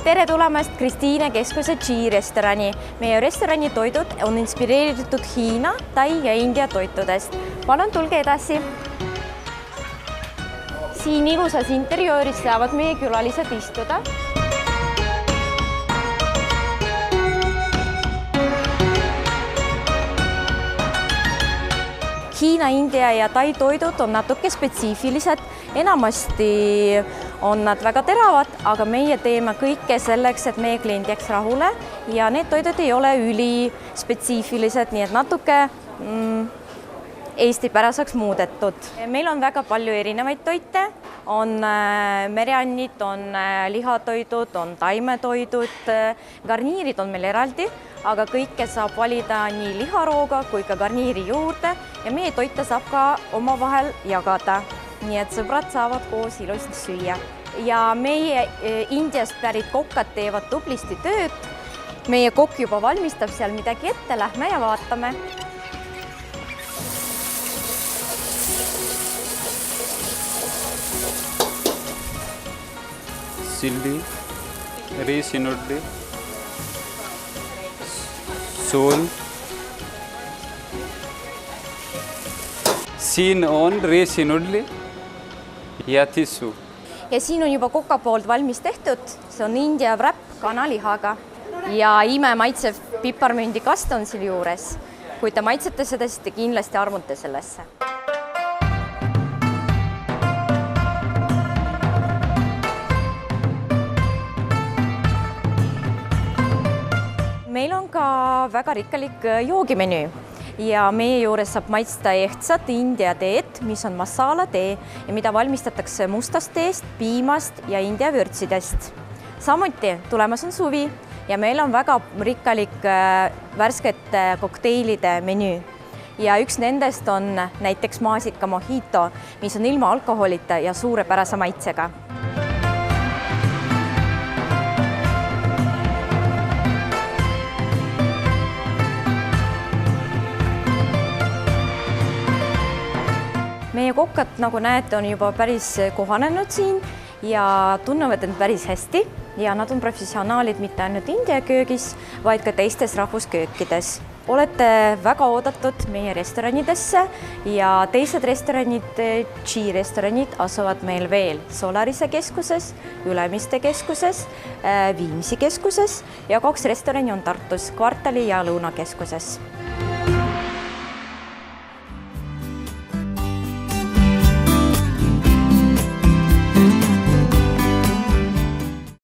Tere tulemast Kristiine keskuse G-restorani. Meie restorani toidud on inspireeritud Hiina, Tai ja India toitudest. Palun tulge edasi. Siin ilusas interiooris saavad meie külalised istuda. Hiina, India ja Tai toidud on natuke spetsiifilised. Enamasti on nad väga teravad, aga meie teeme kõike selleks, et meie klient jääks rahule ja need toidud ei ole ülispetsiifilised, nii et natuke eestipäraseks muudetud. Meil on väga palju erinevaid toite, on mereannid, on lihatoidud, on taimetoidud, garniirid on meil eraldi, aga kõike saab valida nii liharooga kui ka garniiri juurde ja meie toite saab ka omavahel jagada. Nii et sõbrad saavad koos ilusti süüa. Ja meie Indiast pärit kokkad teevad tublisti tööd. Meie kokk juba valmistab seal midagi ette, lähme ja vaatame. Chilli, rice noodle, soul, siin on rice noodle ja tissu. Ja siin on juba koka poolt valmis tehtud. See on India wrap kanalihaga ja imemaitsev piparmündikast on siin juures. Kui te maitsete seda, siis te kindlasti armute sellesse. Meil on ka väga rikkalik joogimenüü ja meie juures saab maitsta ehtsat India teed, mis on masala tee ja mida valmistatakse mustast teest, piimast ja India vürtsidest. Samuti tulemas on suvi ja meil on väga rikkalik värskete kokteilide menüü. Ja üks nendest on näiteks maasika mojito, mis on ilma alkoholita ja suurepärase maitsega. Meie kokkad, nagu näete, on juba päris kohanenud siin ja tunnevad end päris hästi ja nad on professionaalid mitte ainult India köögis, vaid ka teistes rahvusköökides. Olete väga oodatud meie restoranidesse ja teised restoranid, G-restoranid asuvad meil veel Solarise keskuses, Ülemiste keskuses, Viimsi keskuses ja 2 restorani on Tartus, Kvartali ja Lõunakeskuses.